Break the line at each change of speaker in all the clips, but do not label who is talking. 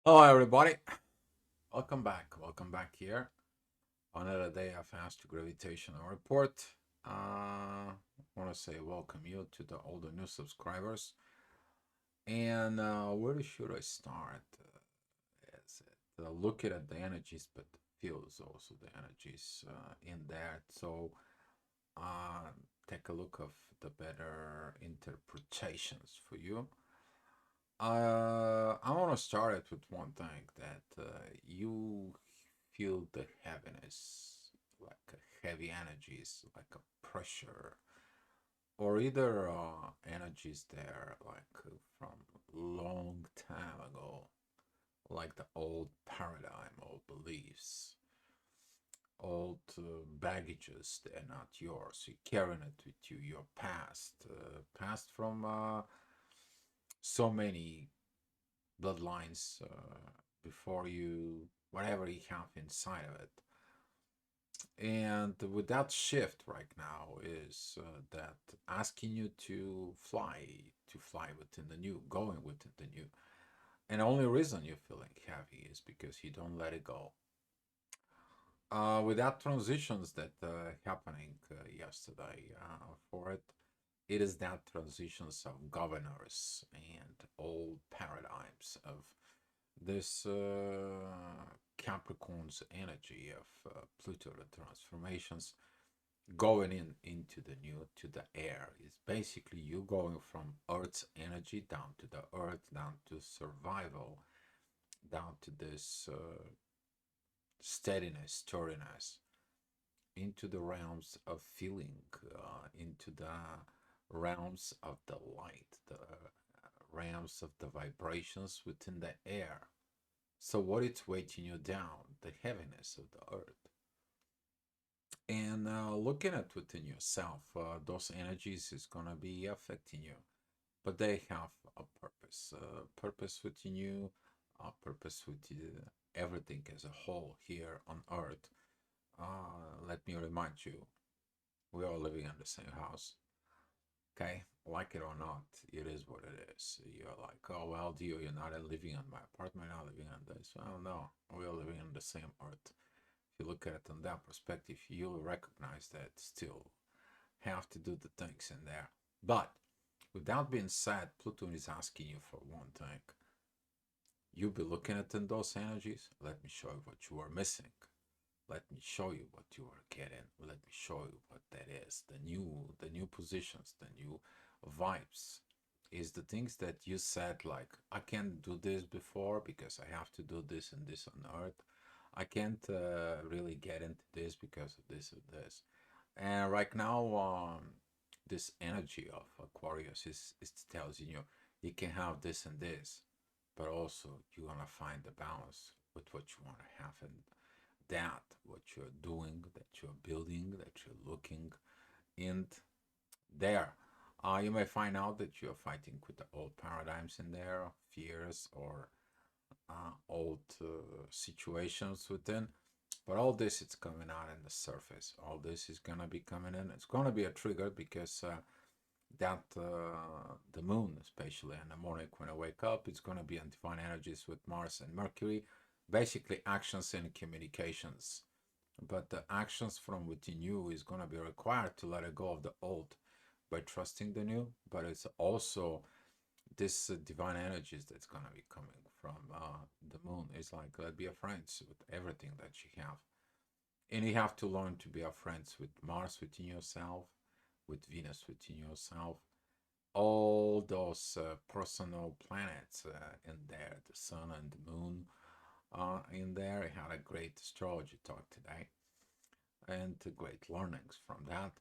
Hello, everybody. Welcome back. Welcome back here. Another day of Astro Gravitational Report. I want to say welcome you to the older new subscribers. And where should I start? Is it looking at the energies, but feels also the energies in that. So uh, take a look of the better interpretations for you. I want to start it with one thing that you feel the heaviness, like a heavy energies, like a pressure, or either energies there, like from long time ago, like the old paradigm, old beliefs, old baggages. They're not yours. You're carrying it with you. Your past, past from so many bloodlines before you, whatever you have inside of it. And with that shift right now is that asking you to fly within the new, going within the new. And the only reason you're feeling heavy is because you don't let it go. With that transitions that happening yesterday for it, it is that transitions of governors and old paradigms of this Capricorn's energy of Pluto the transformations going into the new to the air is basically you going from Earth's energy down to the Earth, down to survival, down to this steadiness, sturdiness, into the realms of feeling, into the realms of the light, the realms of the vibrations within the air. So what it's weighting you down, the heaviness of the earth. And looking at within yourself, those energies is gonna be affecting you, but they have a purpose, purpose within you, a purpose with everything as a whole here on earth. Let me remind you, we are living in the same house. Okay, like it or not, it is what it is. You're like, oh well, Dio, you're not living in my apartment, not living on this. Well, no, we are living on the same earth. If you look at it from that perspective, you'll recognize that still have to do the things in there. But with that being said, Pluto is asking you for one thing. You'll be looking at in those energies. Let me show you what you are missing. Let me show you what you are getting. Let me show you what that is. The new positions, the new vibes is the things that you said like I can't do this before because I have to do this and this on earth. I can't really get into this because of this or this. And right now, this energy of Aquarius is tells you you can have this and this, but also you're gonna find the balance with what you want to have and that what you're doing, that you're building, that you're looking in there. You may find out that you're fighting with the old paradigms in there, fears or old situations within. But all this is coming out in the surface. All this is gonna be coming in. It's gonna be a trigger because that the moon, especially in the morning when I wake up, it's gonna be on divine energies with Mars and Mercury. Basically, actions and communications. But the actions from within you is gonna be required to let go of the old by trusting the new. But it's also this divine energies that's gonna be coming from the moon. It's like be a friends with everything that you have, and you have to learn to be a friends with Mars within yourself, with Venus within yourself, all those personal planets in there, the sun and the moon in there. I had a great astrology talk today and great learnings from that.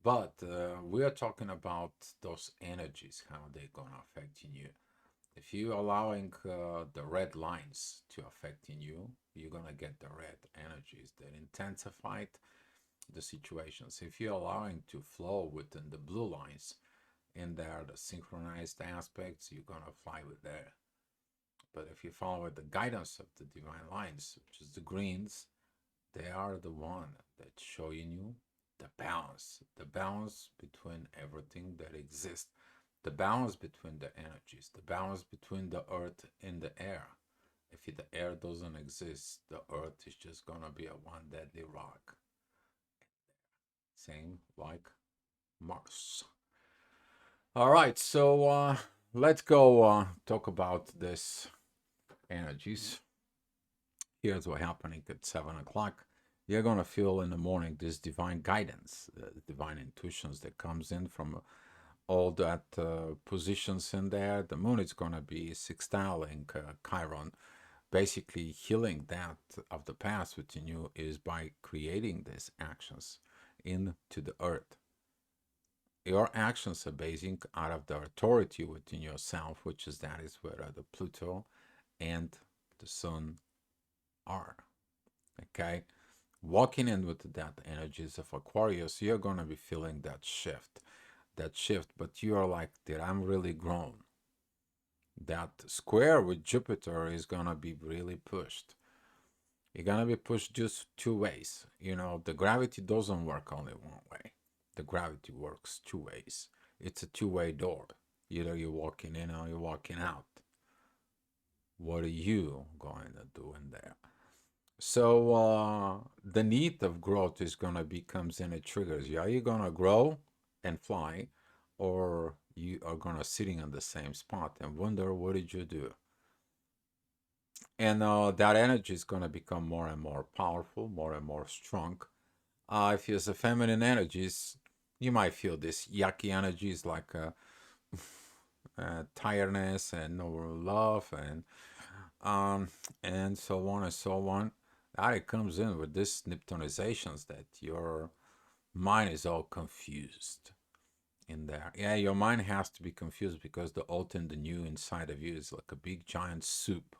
But we are talking about those energies, how they're gonna affect you. If you allowing the red lines to affecting you, you're gonna get the red energies that intensify the situations. If you're allowing to flow within the blue lines, in there, the synchronized aspects, you're gonna fly with that. But if you follow the guidance of the divine lines, which is the greens, they are the one that showing you the balance between everything that exists, the balance between the energies, the balance between the earth and the air. If the air doesn't exist, the earth is just gonna be a one deadly rock. Same like Mars. All right, so let's go talk about this energies. Here's what happening at 7 o'clock. You're gonna feel in the morning this divine guidance, divine intuitions that comes in from all that positions in there. The moon is gonna be sextiling Chiron. Basically, healing that of the past within you is by creating these actions into the earth. Your actions are basing out of the authority within yourself, which is that is where the Pluto and the Sun are. Okay, walking in with that energies of Aquarius, you're gonna be feeling that shift. But you are like, did I'm really grown? That square with Jupiter is gonna be really pushed. You're gonna be pushed just two ways. You know, the gravity doesn't work only one way. The gravity works two ways. It's a two-way door. Either you're walking in or you're walking out. What are you going to do in there? So the need of growth is gonna be comes in. It triggers you. Are you gonna grow and fly, or you are gonna sitting on the same spot and wonder what did you do? And that energy is gonna become more and more powerful, more and more strong. If it's a feminine energies, you might feel this yucky energies like tiredness and no love um, and so on and so on. That it comes in with this Neptunizations that your mind is all confused in there. Yeah, your mind has to be confused because the old and the new inside of you is like a big giant soup,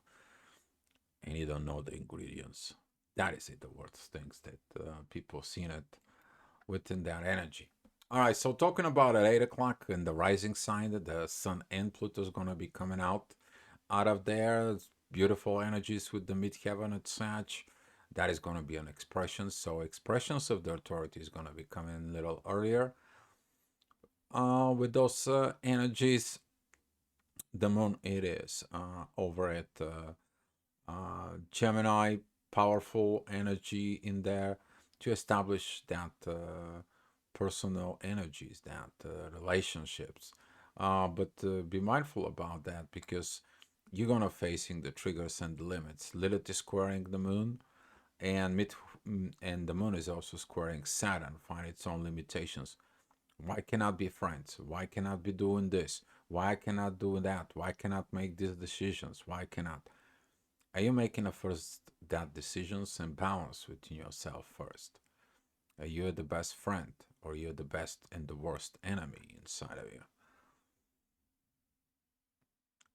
and you don't know the ingredients. That is it, the worst things that people seen it within that energy. All right, so talking about at 8 o'clock in the rising sign, the Sun and Pluto is going to be coming out of there. Beautiful energies with the midheaven at Sag. That is going to be an expression. So expressions of the authority is going to be coming a little earlier. With those energies, the moon it is over at Gemini, powerful energy in there to establish that personal energies, that relationships. But be mindful about that because you're gonna facing the triggers and the limits. Lilith is squaring the moon, and and the moon is also squaring Saturn, find its own limitations. Why cannot be friends? Why cannot be doing this? Why cannot do that? Why cannot make these decisions? Why cannot? Are you making a first that decisions and balance within yourself first? Are you the best friend or you're the best and the worst enemy inside of you?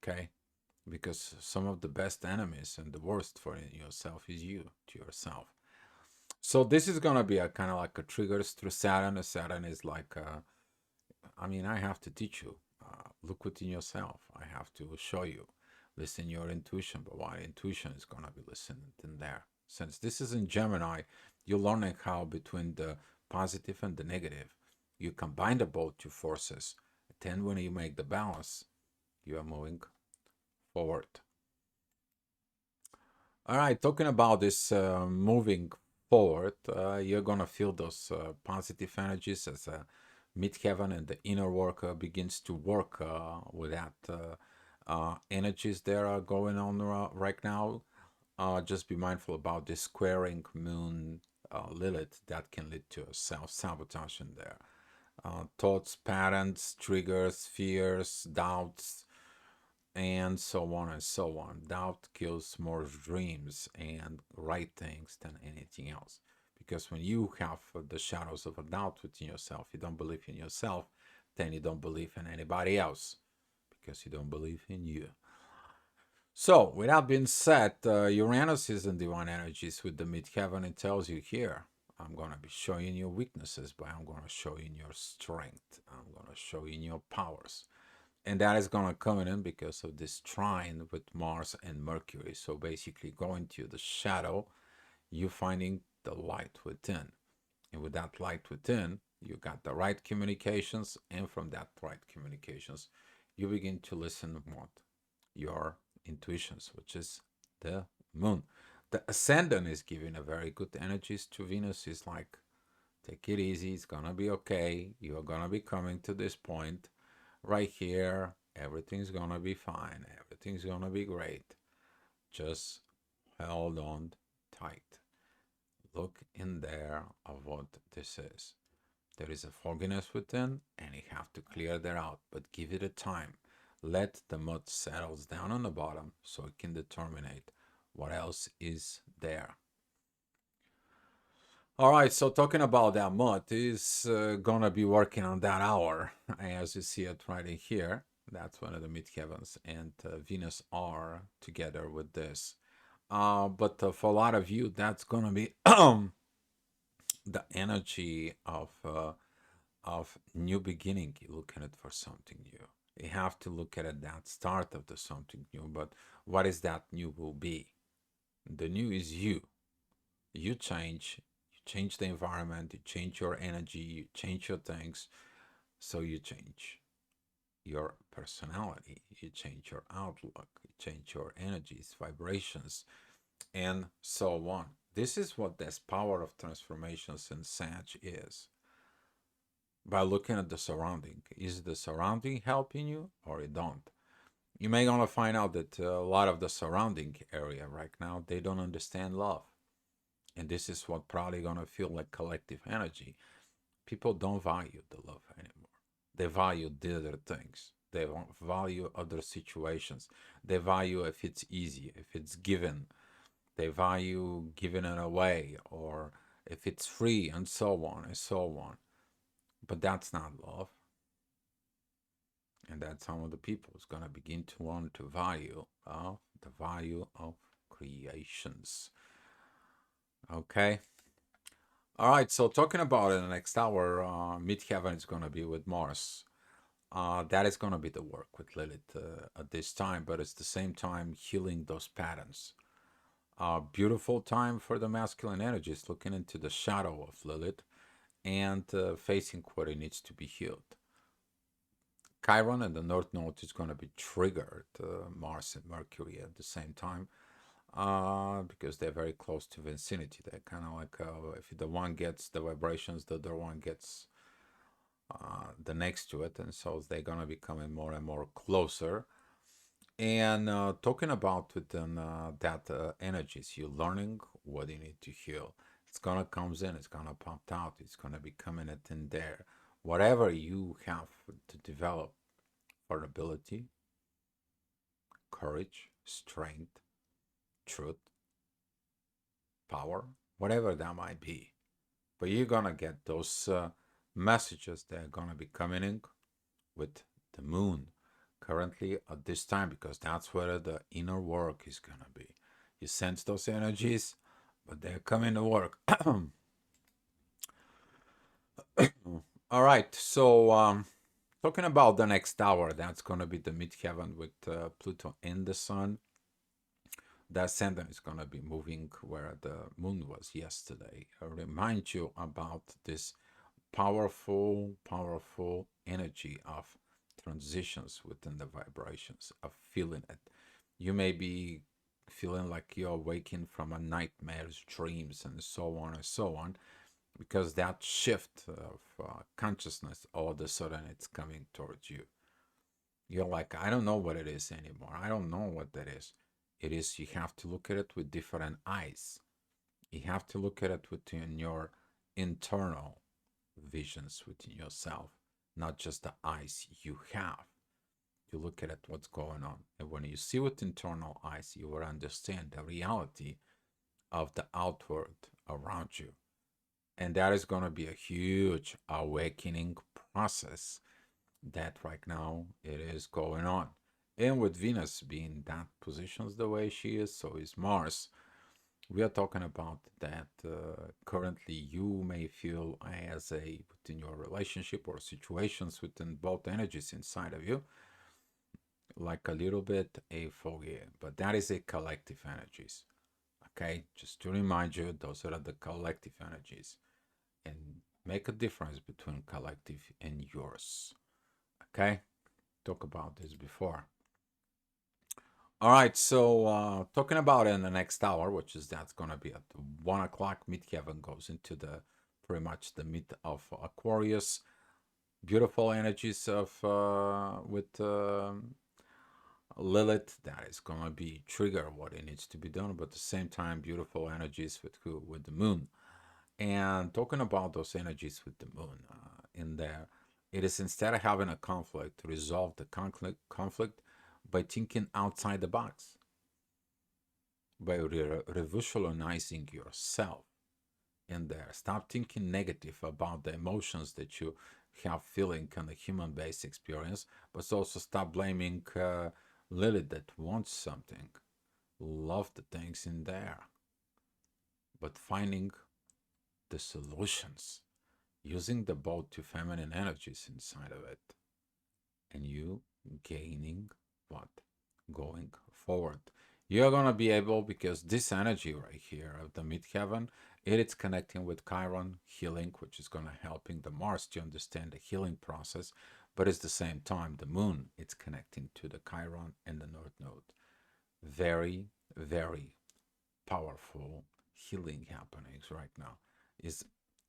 Okay? Because some of the best enemies and the worst for yourself is you to yourself. So this is gonna be a kind of like a triggers through Saturn. Saturn is like, I mean, I have to teach you. Look within yourself. I have to show you. Listen your intuition, but why intuition is gonna be listened in there. Since this is in Gemini, you're learning how between the positive and the negative, you combine the both two forces. Then when you make the balance, you are moving forward. All right, talking about this moving forward, you're gonna feel those positive energies as midheaven and the inner worker begins to work with that energies that are going on right now. Just be mindful about this squaring moon Lilith that can lead to a self-sabotage in there. Thoughts, patterns, triggers, fears, doubts, and so on and so on. Doubt kills more dreams and right things than anything else. Because when you have the shadows of a doubt within yourself, you don't believe in yourself, then you don't believe in anybody else because you don't believe in you. So, with that being said, Uranus is in divine energies with the midheaven. It tells you here, I'm going to be showing you weaknesses, but I'm going to show you your strength. I'm going to show you your powers. And that is going to come in because of this trine with Mars and Mercury. So basically going to the shadow, you finding the light within. And with that light within, you got the right communications. And from that right communications, you begin to listen what? Your intuitions, which is the moon. The ascendant is giving a very good energies to Venus. Is like, take it easy. It's gonna be okay. You're gonna be coming to this point right here. Everything's gonna be fine. Everything's gonna be great. Just hold on tight. Look in there of what this is. There is a fogginess within, and you have to clear that out, but give it a time. Let the mud settles down on the bottom so it can determine what else is there. All right, so talking about that mud is gonna be working on that hour, as you see it right in here. That's one of the midheavens, and Venus are together with this. But for a lot of you, that's gonna be the energy of new beginning. You're looking at for something new. You have to look at it that start of the something new. But what is that new will be? The new is you. You change. You change the environment. You change your energy. You change your things. So you change your personality. You change your outlook. You change your energies, vibrations, and so on. This is what this power of transformations in Sag is. By looking at the surrounding, is the surrounding helping you or it don't? You may gonna find out that a lot of the surrounding area right now, they don't understand love, and this is what probably gonna feel like collective energy. People don't value the love anymore. They value the other things. They don't value other situations. They value if it's easy, if it's given. They value giving it away, or if it's free, and so on and so on. But that's not love. And that some of the people is going to begin to want to value the value of creations. Okay. All right. So talking about in the next hour, midheaven is going to be with Mars. That is going to be the work with Lilith at this time, but it's the same time healing those patterns. Beautiful time for the masculine energies, looking into the shadow of Lilith and facing what it needs to be healed. Chiron and the North Node is going to be triggered, Mars and Mercury at the same time, because they're very close to vicinity. They're kind of like if the one gets the vibrations, the other one gets the next to it, and so they're going to be coming more and more closer. And talking about within that energies, you're learning what you need to heal. It's gonna comes in, it's gonna pop out, it's gonna be coming it in there. Whatever you have to develop for ability, courage, strength, truth, power, whatever that might be. But you're gonna get those messages that are gonna be coming in with the moon currently at this time, because that's where the inner work is gonna be. You sense those energies, but they're coming to work. All right, so talking about the next hour, that's gonna be the midheaven with Pluto and the Sun. The ascendant is gonna be moving where the moon was yesterday. I remind you about this powerful, powerful energy of transitions within the vibrations, of feeling it. You may be feeling like you're waking from a nightmare's dreams and so on and so on, because that shift of consciousness, all of a sudden it's coming towards you. You're like, I don't know what it is anymore. I don't know what that is. It is, you have to look at it with different eyes. You have to look at it within your internal visions within yourself, not just the eyes you have. You look at it, what's going on. And when you see with internal eyes, you will understand the reality of the outward around you. And that is going to be a huge awakening process that right now it is going on. And with Venus being that positions the way she is, so is Mars. We are talking about that currently you may feel as a within your relationship or situations within both energies inside of you, like a little bit a foggy, but that is a collective energies. Okay, just to remind you, those are the collective energies, and make a difference between collective and yours. Okay, talk about this before. All right, so talking about in the next hour, which is that's gonna be at 1 o'clock. Midheaven goes into the pretty much the mid of Aquarius. Beautiful energies of with Lilith that is gonna be trigger what it needs to be done, but at the same time, beautiful energies with who with the moon. And talking about those energies with the moon in there, it is instead of having a conflict, to resolve the conflict by thinking outside the box, by revolutionizing yourself in there. Stop thinking negative about the emotions that you have feeling in the human based experience, but also stop blaming Lilith that wants something. Love the things in there, but finding the solutions, using the both two feminine energies inside of it, and you gaining what? Going forward. You're gonna be able, because this energy right here of the midheaven, it is connecting with Chiron healing, which is gonna helping the Mars to understand the healing process, but at the same time, the moon, it's connecting to the Chiron and the North Node. Very, very powerful healing happenings right now. Is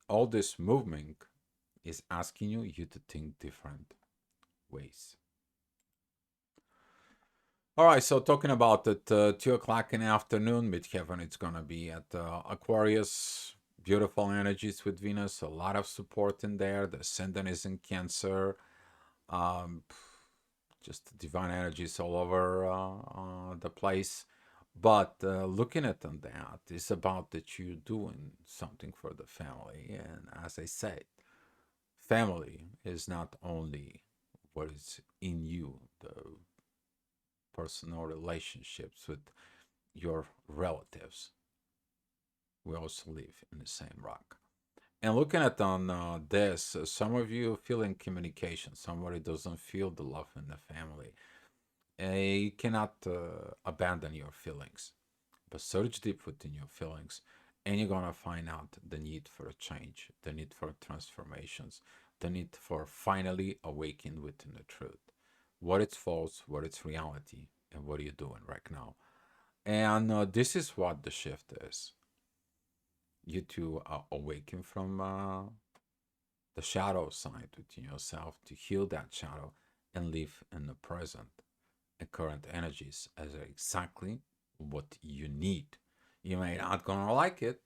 all this movement is asking you to think different ways. All right, so talking about it, 2 o'clock in the afternoon, midheaven, it's gonna be at Aquarius. Beautiful energies with Venus, a lot of support in there. The ascendant is in Cancer. Um, just divine energies all over the place. But looking at them, that is about that you doing something for the family. And as I said, family is not only what is in you, the personal relationships with your relatives. We also live in the same rock. And looking at on this, some of you feel in communication. Somebody doesn't feel the love in the family. You cannot abandon your feelings, but search deep within your feelings, and you're gonna find out the need for a change, the need for transformations, the need for finally awakening within the truth. What it's false, what it's reality, and what are you doing right now? And this is what the shift is. You to awaken from the shadow side within yourself, to heal that shadow and live in the present and current energies as exactly what you need. You may not gonna like it.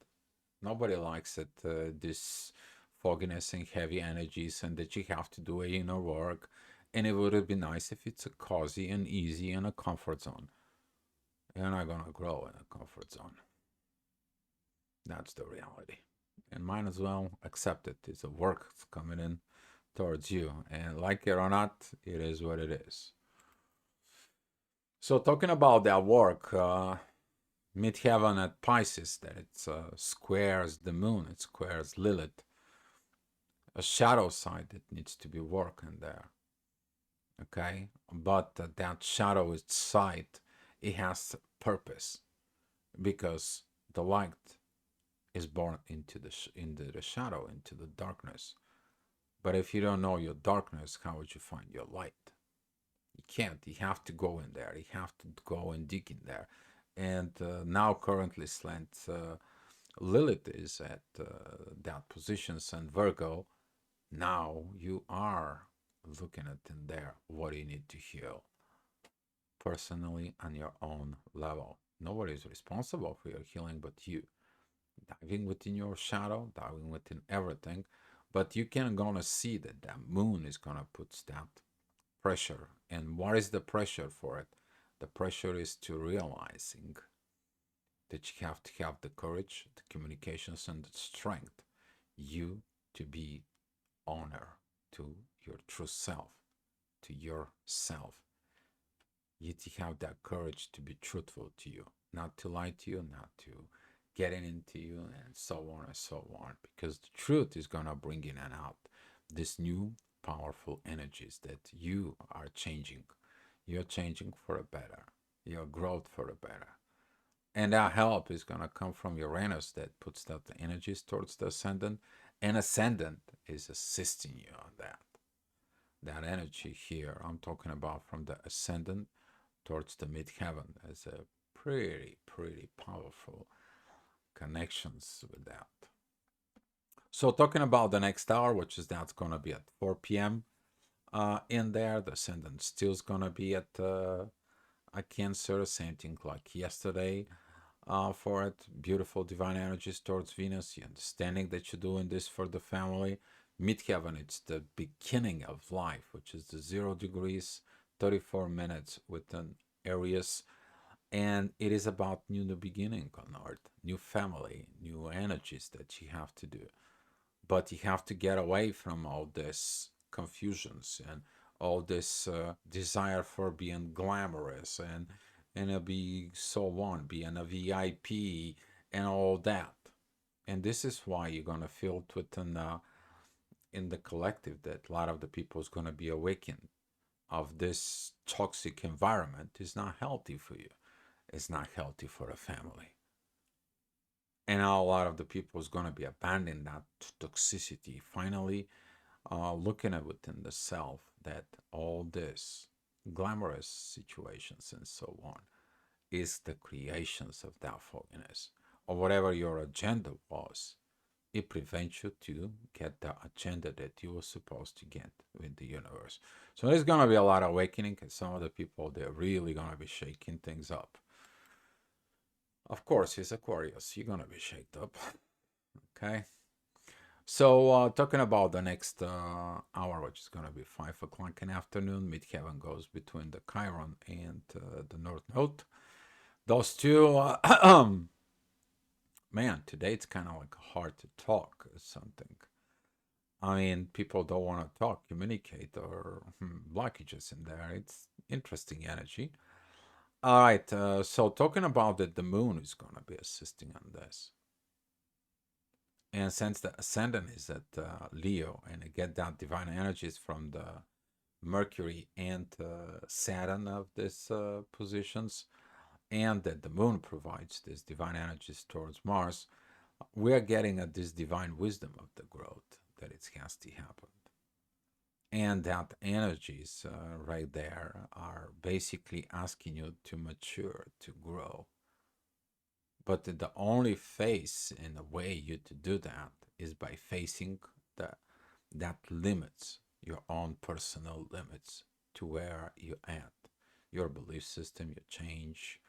Nobody likes it. This fogginess and heavy energies, and that you have to do inner work. And it would be nice if it's a cozy and easy and a comfort zone. You're not gonna grow in a comfort zone. That's the reality. And might as well accept it. It's a work coming in towards you. And like it or not, it is what it is. So talking about that work, midheaven at Pisces, that it squares the moon, it squares Lilith, a shadow side that needs to be working there. Okay, but that shadow side, it has purpose, because the light is born into into the shadow, into the darkness. But if you don't know your darkness, how would you find your light? You can't. You have to go in there. You have to go and dig in there. And now, currently, slant Lilith is at that positions, and Virgo. Now you are looking at in there what you need to heal personally on your own level. Nobody is responsible for your healing but you. Diving within your shadow, diving within everything, but you can gonna see that that moon is gonna put that pressure. And what is the pressure for it? The pressure is to realizing that you have to have the courage, the communications, and the strength, you to be honor to your true self, to yourself. You to have that courage to be truthful to you, not to lie to you, not to getting into you, and so on and so on. Because the truth is gonna bring in and out this new powerful energies that you are changing. You're changing for a better. Your growth for a better. And that help is gonna come from Uranus that puts that the energies towards the ascendant, and ascendant is assisting you on that. That energy here, I'm talking about from the ascendant towards the mid-heaven. There's a pretty powerful connections with that. So talking about the next hour, which is that's going to be at 4 p.m. In there, the ascendant still is going to be at a Cancer, same thing like yesterday. For it, beautiful divine energies towards Venus, the understanding that you're doing this for the family. Midheaven, it's the beginning of life, which is the 0 degrees, 34 minutes within Aries. And it is about new beginning on Earth, new family, new energies that you have to do. But you have to get away from all this confusions and all this desire for being glamorous and be so on, being a VIP and all that. And this is why you're gonna feel it within in the collective that a lot of the people is gonna be awakened of this toxic environment is not healthy for you. It's not healthy for a family. And now a lot of the people is going to be abandoning that toxicity. Finally, looking at within the self that all this glamorous situations and so on is the creations of that fogginess or whatever your agenda was. It prevents you to get the agenda that you were supposed to get with the universe. So there's going to be a lot of awakening, and some of the people, they're really going to be shaking things up. Of course, he's Aquarius. You're going to be shaked up. Okay. So talking about the next hour, which is going to be 5 o'clock in the afternoon, midheaven goes between the Chiron and the North Node. Those two, man, today it's kind of like hard to talk or something. I mean, people don't want to talk, communicate, or blockages in there. It's interesting energy. All right, so talking about that, the moon is going to be assisting on this. And since the ascendant is at Leo, and I get that divine energies from the Mercury and Saturn of these positions, and that the moon provides these divine energies towards Mars, we are getting at this divine wisdom of the growth that it has to happen. And that energies right there are basically asking you to mature, to grow. But the only face in a way you to do that is by facing that limits, your own personal limits to where you at, your belief system, your change.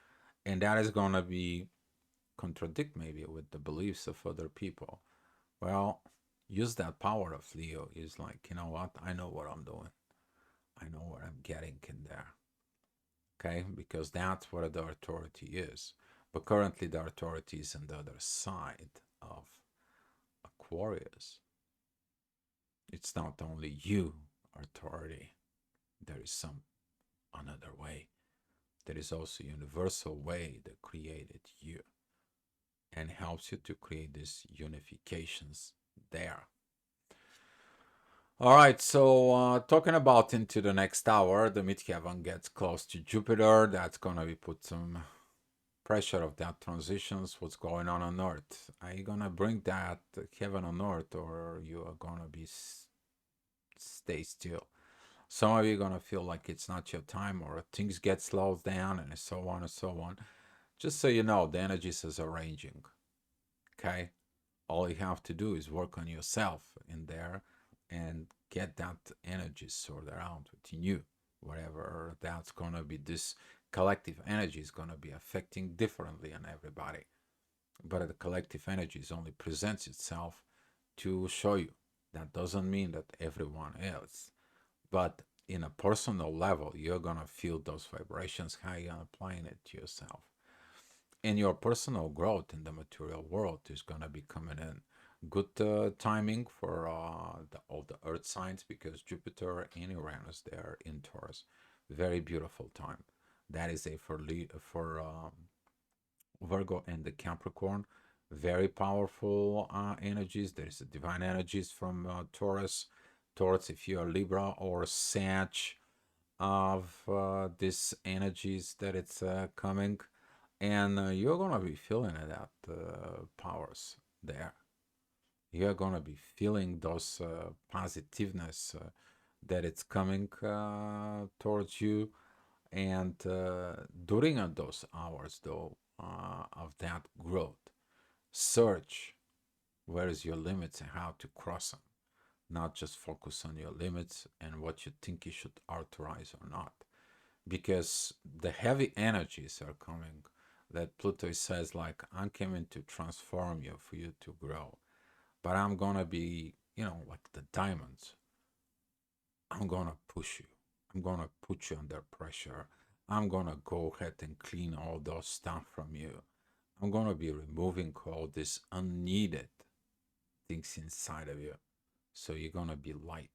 And that is gonna be contradict maybe with the beliefs of other people. Well, use that power of Leo is like, you know what, I know what I'm doing. I know what I'm getting in there. Okay, because that's what the authority is. But currently, the authority is on the other side of Aquarius. It's not only you, authority. There is some another way. There is also a universal way that created you and helps you to create these unifications there. All right, so talking about into the next hour, the midheaven gets close to Jupiter. That's gonna be put some pressure of that transitions, what's going on Earth. Are you gonna bring that heaven on Earth, or you are gonna be stay still? Some of you are gonna feel like it's not your time, or things get slowed down, and so on and so on. Just so you know, the energies is arranging. Okay, all you have to do is work on yourself in there and get that energy sorted out within you. Whatever that's gonna be, this collective energy is gonna be affecting differently on everybody. But the collective energy only presents itself to show you. That doesn't mean that everyone else, but in a personal level, you're gonna feel those vibrations, how you're applying it to yourself. And your personal growth in the material world is gonna be coming in. Good timing for all the earth signs, because Jupiter and Uranus, they are in Taurus. Very beautiful time. That is a for Virgo and the Capricorn. Very powerful energies. There is a divine energies from Taurus. Taurus, if you are Libra or Sag, of these energies that it's coming, and you're gonna be feeling that powers there. You're gonna be feeling those positiveness that it's coming towards you, And during those hours, though, of that growth, search where is your limits and how to cross them. Not just focus on your limits and what you think you should authorize or not. Because the heavy energies are coming that Pluto says, like, I'm coming to transform you for you to grow. But I'm gonna be, like the diamonds. I'm gonna push you. I'm gonna put you under pressure. I'm gonna go ahead and clean all those stuff from you. I'm gonna be removing all these unneeded things inside of you. So you're gonna be light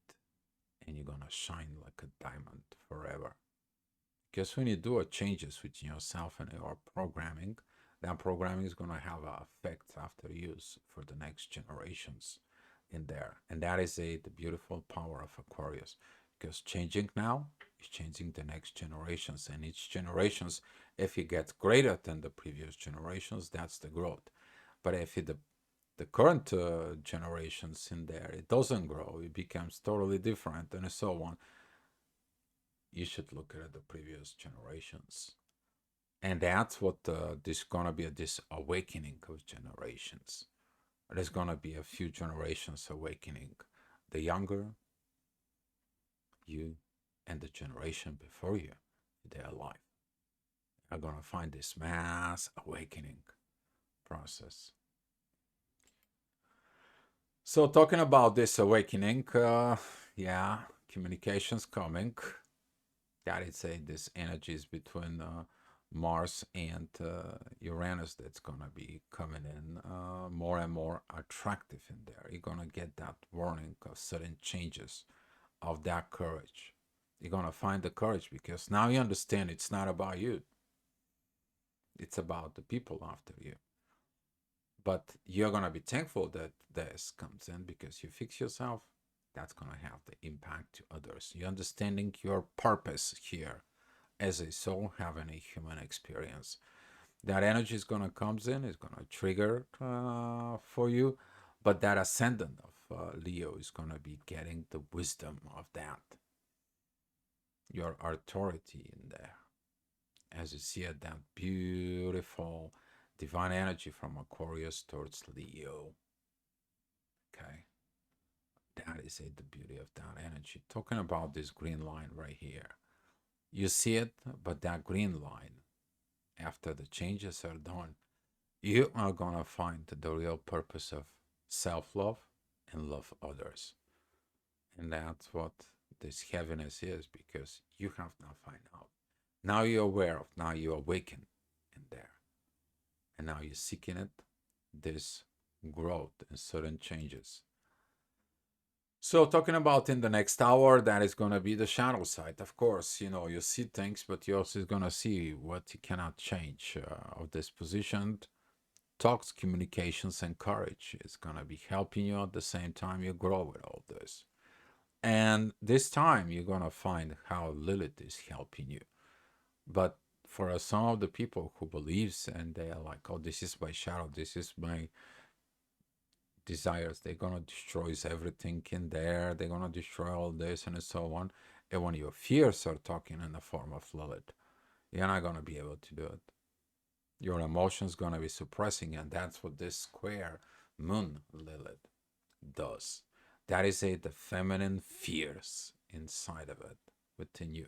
and you're gonna shine like a diamond forever. Because when you do a changes within yourself and your programming, that programming is gonna have an effect after use for the next generations in there. And that is the beautiful power of Aquarius. Because changing now is changing the next generations. And each generations, if it gets greater than the previous generations, that's the growth. But if the current generations in there, it doesn't grow, it becomes totally different and so on. You should look at the previous generations. And that's what this gonna be, this awakening of generations. There's gonna be a few generations awakening. The younger, you, and the generation before you, their life, are gonna find this mass awakening process. So talking about this awakening, yeah, communications coming. That is say this energies between Mars and Uranus that's gonna be coming in more and more attractive in there. You're gonna get that warning of sudden changes of that courage. You're gonna find the courage because now you understand it's not about you. It's about the people after you. But you're gonna be thankful that this comes in because you fix yourself. That's gonna have the impact to others. You understanding your purpose here as a soul having a human experience. That energy is gonna comes in, is gonna trigger for you, but that ascendant of Leo is gonna be getting the wisdom of that, your authority in there, as you see it, that beautiful divine energy from Aquarius towards Leo. Okay, that is it, the beauty of that energy. Talking about this green line right here, you see it, but that green line, after the changes are done, you are gonna find the real purpose of self-love and love others. And that's what this heaviness is, because you have not find out. Now you're aware of, now you awaken in there. And now you're seeking it, this growth and certain changes. So talking about in the next hour, that is going to be the shadow side. Of course, you see things, but you also going to see what you cannot change of this position. Talks, communications, and courage is going to be helping you at the same time you grow with all this. And this time you're going to find how Lilith is helping you. But for some of the people who believes and they are like, oh, this is my shadow, this is my desires, they're gonna destroy everything in there, they're gonna destroy all this and so on. And when your fears are talking in the form of Lilith, you're not gonna be able to do it. Your emotions gonna be suppressing, and that's what this square moon Lilith does. That is the feminine fears inside of it within you.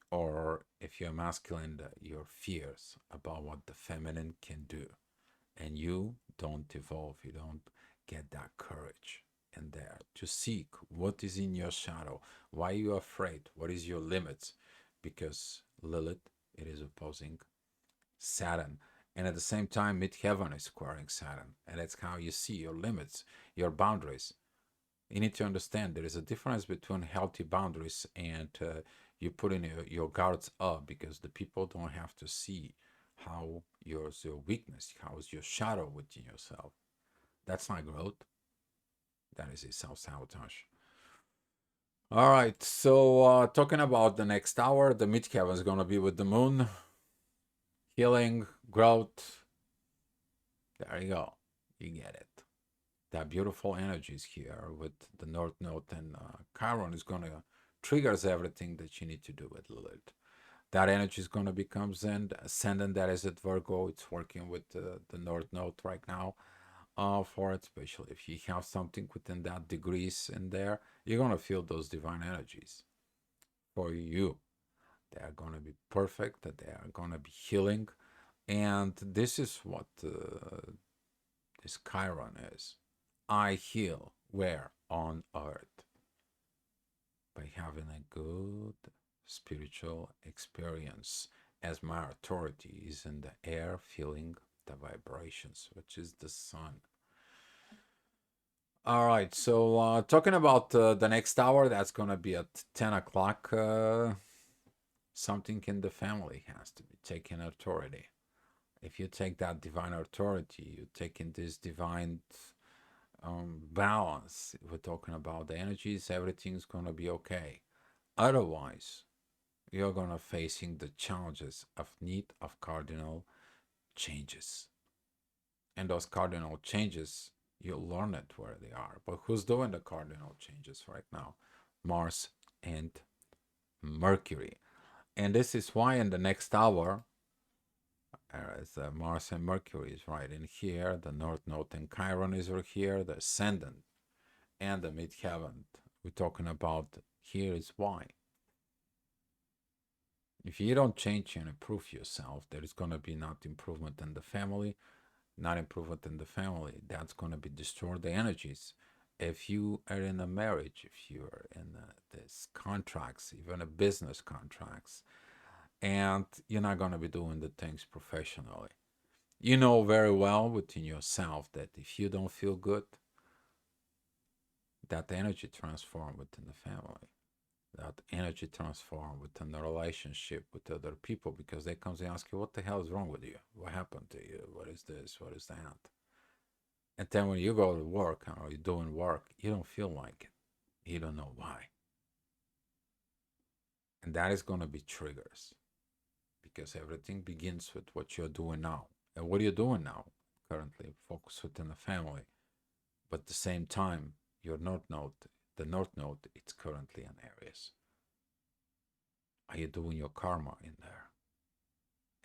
Or if you're masculine, your fears about what the feminine can do. And you don't evolve, you don't get that courage in there to seek what is in your shadow, why are you afraid, what is your limits, because Lilith, it is opposing Saturn, and at the same time midheaven is squaring Saturn, and that's how you see your limits, your boundaries. You need to understand there is a difference between healthy boundaries and you putting your guards up, because the people don't have to see how your weakness, how is your shadow within yourself. That's not growth. That is a self-sabotage. All right, so talking about the next hour, the midheaven is going to be with the moon. Healing, growth. There you go. You get it. That beautiful energy is here with the North Node, and Chiron is going to triggers everything that you need to do with Lilith. That energy is going to become ascendant. That is at Virgo. It's working with the North Node right now. For it, especially if you have something within that degrees in there, you're going to feel those divine energies for you. They are going to be perfect. That they are going to be healing. And this is what this Chiron is. I heal where? On earth. By having a good spiritual experience, as my authority is in the air, feeling the vibrations, which is the sun. All right, so talking about the next hour, that's going to be at 10 o'clock. Something in the family has to be taking authority. If you take that divine authority, you take in this divine balance. We're talking about the energies, everything's going to be okay. Otherwise, you're going to facing the challenges of need of cardinal changes. And those cardinal changes, you'll learn it where they are. But who's doing the cardinal changes right now? Mars and Mercury. And this is why in the next hour, as Mars and Mercury is right in here, the North Node and Chiron is right here, the Ascendant and the Midheaven. We're talking about here is why. If you don't change and improve yourself, there is going to be not improvement in the family, not improvement in the family. That's going to be destroy the energies. If you are in a marriage, if you are in this contracts, even a business contracts, and you're not going to be doing the things professionally, you know very well within yourself that if you don't feel good, that energy transform within the family, that energy transform within the relationship with other people, because they come and ask you, what the hell is wrong with you? What happened to you? What is this? What is that? And then when you go to work or you're doing work, you don't feel like it. You don't know why. And that is going to be triggers, because everything begins with what you're doing now. And what are you doing now? Currently, focus within the family. But at the same time, your North Node, the North Node, it's currently in Aries. Are you doing your karma in there?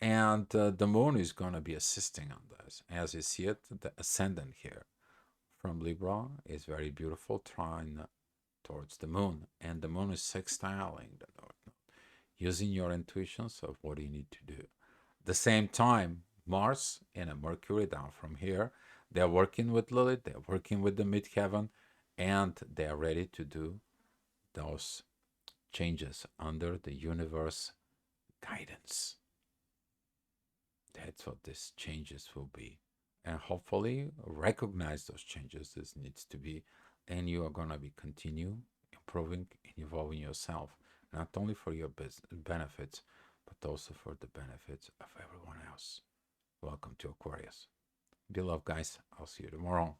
And the moon is going to be assisting on this. As you see it, the ascendant here from Libra is very beautiful, trying towards the moon. And the moon is sextiling the North Node, using your intuitions of what you need to do. The same time, Mars and a Mercury down from here, they're working with Lilith, they're working with the midheaven, and they're ready to do those changes under the universe guidance. That's what these changes will be. And hopefully recognize those changes as needs to be, and you are going to be continue improving and evolving yourself, not only for your benefits, but also for the benefits of everyone else. Welcome to Aquarius. Be love, guys. I'll see you tomorrow.